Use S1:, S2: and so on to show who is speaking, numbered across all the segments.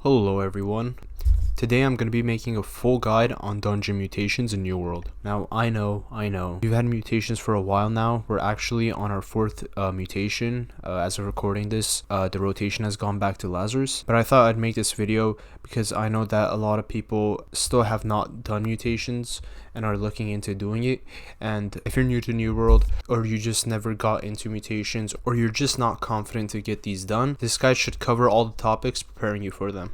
S1: Hello everyone. Today I'm going to be making a full guide on dungeon mutations in New World. Now I know, we've had mutations for a while now. We're actually on our fourth mutation. As of recording this, the rotation has gone back to Lazarus. But I thought I'd make this video because I know that a lot of people still have not done mutations and are looking into doing it. And if you're new to New World, or you just never got into mutations, or you're just not confident to get these done, this guide should cover all the topics preparing you for them.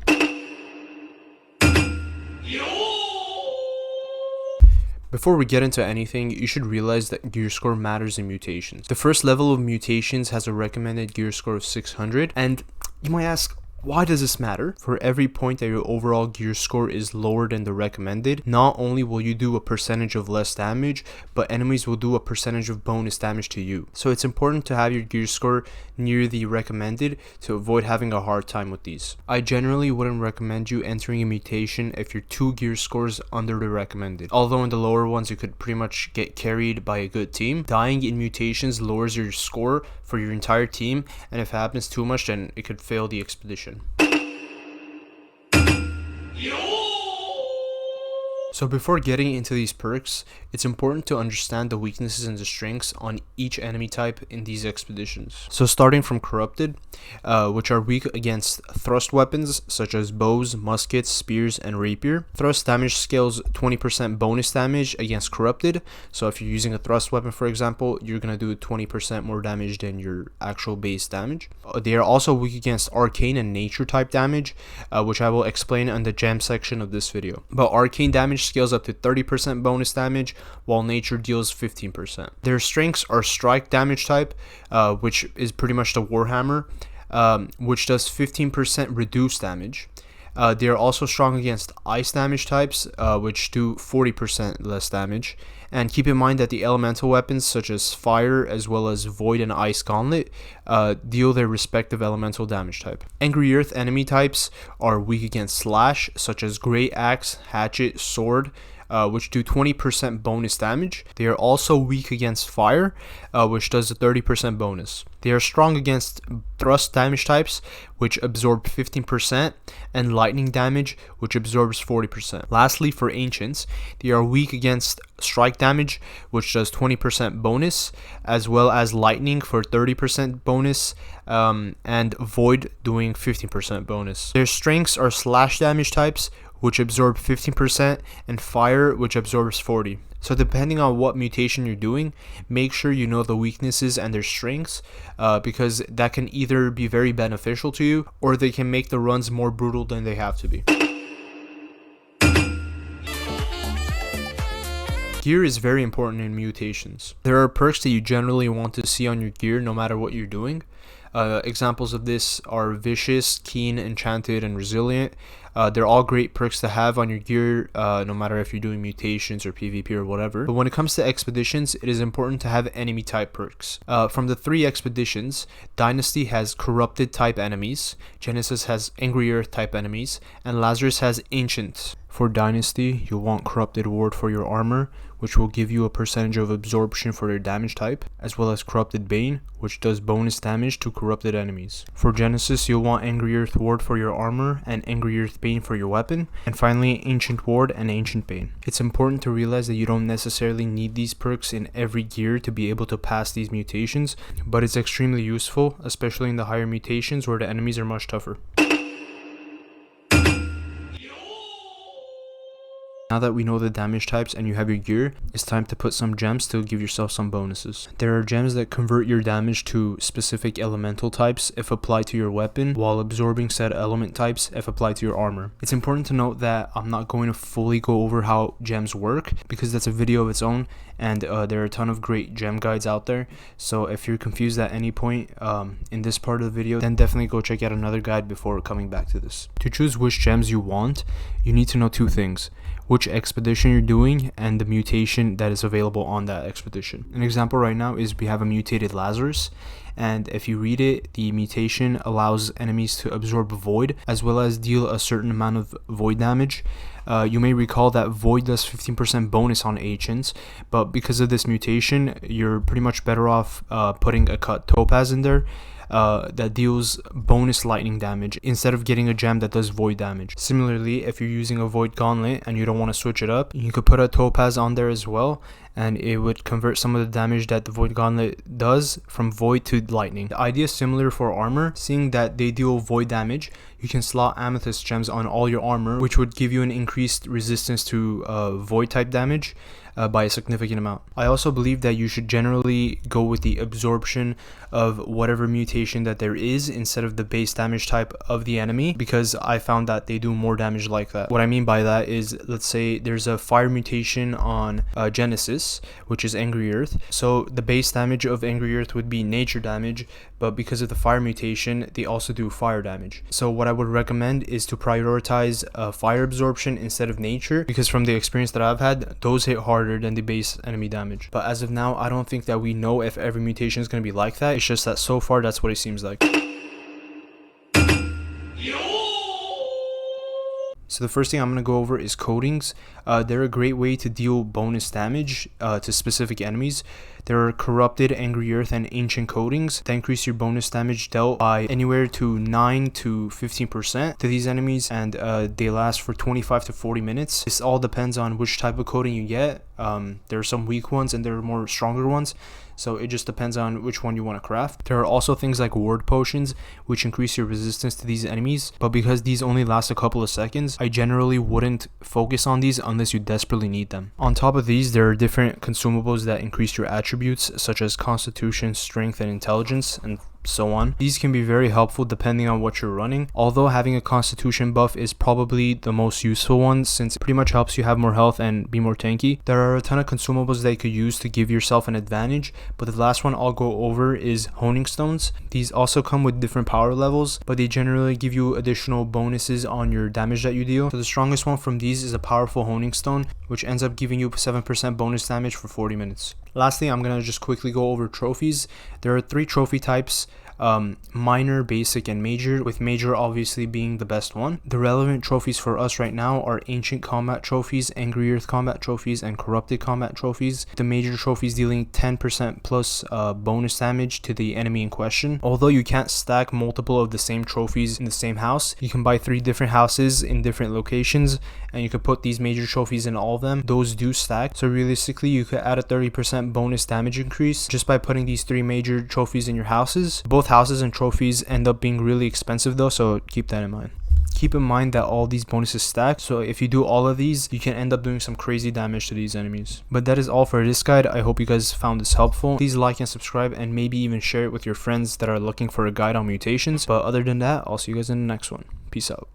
S1: Before we get into anything, you should realize that gear score matters in mutations. The first level of mutations has a recommended gear score of 600, and you might ask, why does this matter? For every point that your overall gear score is lower than the recommended, not only will you do a percentage of less damage, but enemies will do a percentage of bonus damage to you. So it's important to have your gear score near the recommended to avoid having a hard time with these. I generally wouldn't recommend you entering a mutation if your 2 gear scores under the recommended. Although in the lower ones you could pretty much get carried by a good team, dying in mutations lowers your score for your entire team, and if it happens too much then it could fail the expedition. So before getting into these perks, it's important to understand the weaknesses and the strengths on each enemy type in these expeditions. So starting from Corrupted, which are weak against thrust weapons such as bows, muskets, spears, and rapier. Thrust damage scales 20% bonus damage against Corrupted. So if you're using a thrust weapon, for example, you're going to do 20% more damage than your actual base damage. They are also weak against Arcane and Nature type damage, which I will explain in the gem section of this video. But Arcane damage scales up to 30% bonus damage, while Nature deals 15%. Their strengths are Strike damage type, which is pretty much the Warhammer, which does 15% reduced damage. They are also strong against Ice damage types, which do 40% less damage. And keep in mind that the elemental weapons such as Fire as well as Void and Ice Gauntlet deal their respective elemental damage type. Angry Earth enemy types are weak against Slash, such as Great Axe, Hatchet, Sword, which do 20% bonus damage. They are also weak against Fire, which does a 30% bonus. They are strong against Thrust damage types, which absorb 15%, and Lightning damage, which absorbs 40%. Lastly, for Ancients, they are weak against Strike damage, which does 20% bonus, as well as Lightning for 30% bonus, and Void doing 15% bonus. Their strengths are Slash damage types, which absorb 15%, and Fire, which absorbs 40%. So depending on what mutation you're doing, make sure you know the weaknesses and their strengths, because that can either be very beneficial to you, or they can make the runs more brutal than they have to be. Gear is very important in mutations. There are perks that you generally want to see on your gear no matter what you're doing. Examples of this are Vicious, Keen, Enchanted, and Resilient. They're all great perks to have on your gear, no matter if you're doing mutations or PvP or whatever. But when it comes to expeditions, it is important to have enemy type perks. From the 3 expeditions, Dynasty has Corrupted type enemies, Genesis has Angry Earth type enemies, and Lazarus has Ancient. For Dynasty, you'll want Corrupted Ward for your armor, which will give you a percentage of absorption for your damage type, as well as Corrupted Bane, which does bonus damage to corrupted enemies. For Genesis, you'll want Angry Earth Ward for your armor and Angry Earth Bane for your weapon, and finally Ancient Ward and Ancient Bane. It's important to realize that you don't necessarily need these perks in every gear to be able to pass these mutations, but it's extremely useful, especially in the higher mutations where the enemies are much tougher. Now that we know the damage types and you have your gear, it's time to put some gems to give yourself some bonuses. There are gems that convert your damage to specific elemental types if applied to your weapon, while absorbing said element types if applied to your armor. It's important to note that I'm not going to fully go over how gems work, because that's a video of its own, and there are a ton of great gem guides out there. So if you're confused at any point in this part of the video, then definitely go check out another guide before coming back to this. To choose which gems you want, you need to know 2 things: which expedition you're doing and the mutation that is available on that expedition. An example right now is we have a mutated Lazarus, and if you read it, the mutation allows enemies to absorb Void as well as deal a certain amount of Void damage. You may recall that Void does 15% bonus on Ancients, but because of this mutation, you're pretty much better off putting a cut Topaz in there, that deals bonus lightning damage instead of getting a gem that does void damage. Similarly, if you're using a void gauntlet and you don't want to switch it up, you could put a topaz on there as well, and it would convert some of the damage that the void gauntlet does from void to lightning. The idea is similar for armor. Seeing that they deal void damage, you can slot amethyst gems on all your armor, which would give you an increased resistance to void type damage by a significant amount. I also believe that you should generally go with the absorption of whatever mutation that there is instead of the base damage type of the enemy, because I found that they do more damage like that. What I mean by that is, let's say there's a fire mutation on Genesis, which is Angry Earth. So the base damage of Angry Earth would be nature damage, but because of the fire mutation, they also do fire damage. So what I would recommend is to prioritize fire absorption instead of nature, because from the experience that I've had, those hit harder than the base enemy damage. But as of now, I don't think that we know if every mutation is going to be like that. It's just that so far that's what it seems like. So the first thing I'm going to go over is coatings. They're a great way to deal bonus damage to specific enemies. There are corrupted, Angry Earth, and ancient coatings that increase your bonus damage dealt by anywhere to 9 to 15% to these enemies, and they last for 25 to 40 minutes. This all depends on which type of coating you get. There are some weak ones and there are more stronger ones, so it just depends on which one you want to craft. There are also things like ward potions, which increase your resistance to these enemies, but because these only last a couple of seconds, I generally wouldn't focus on these unless you desperately need them. On top of these, there are different consumables that increase your attributes, such as constitution, strength, and intelligence, and so on. These can be very helpful depending on what you're running, although having a constitution buff is probably the most useful one, since it pretty much helps you have more health and be more tanky. There are a ton of consumables that you could use to give yourself an advantage, but the last one I'll go over is honing stones. These also come with different power levels, but they generally give you additional bonuses on your damage that you deal. So the strongest one from these is a powerful honing stone, which ends up giving you 7% bonus damage for 40 minutes. Lastly, I'm going to just quickly go over trophies. There are 3 trophy types: minor, basic, and major, with major obviously being the best one. The relevant trophies for us right now are ancient combat trophies, Angry Earth combat trophies, and corrupted combat trophies. The major trophies dealing 10% plus bonus damage to the enemy in question. Although you can't stack multiple of the same trophies in the same house, you can buy 3 different houses in different locations, and you could put these major trophies in all of them. Those do stack, so realistically you could add a 30% bonus damage increase just by putting these 3 major trophies in your houses. Both houses and trophies end up being really expensive though, so keep that in mind. Keep in mind that all these bonuses stack, so if you do all of these, you can end up doing some crazy damage to these enemies. But that is all for this guide. I hope you guys found this helpful. Please like and subscribe, and maybe even share it with your friends that are looking for a guide on mutations. But other than that, I'll see you guys in the next one. Peace out.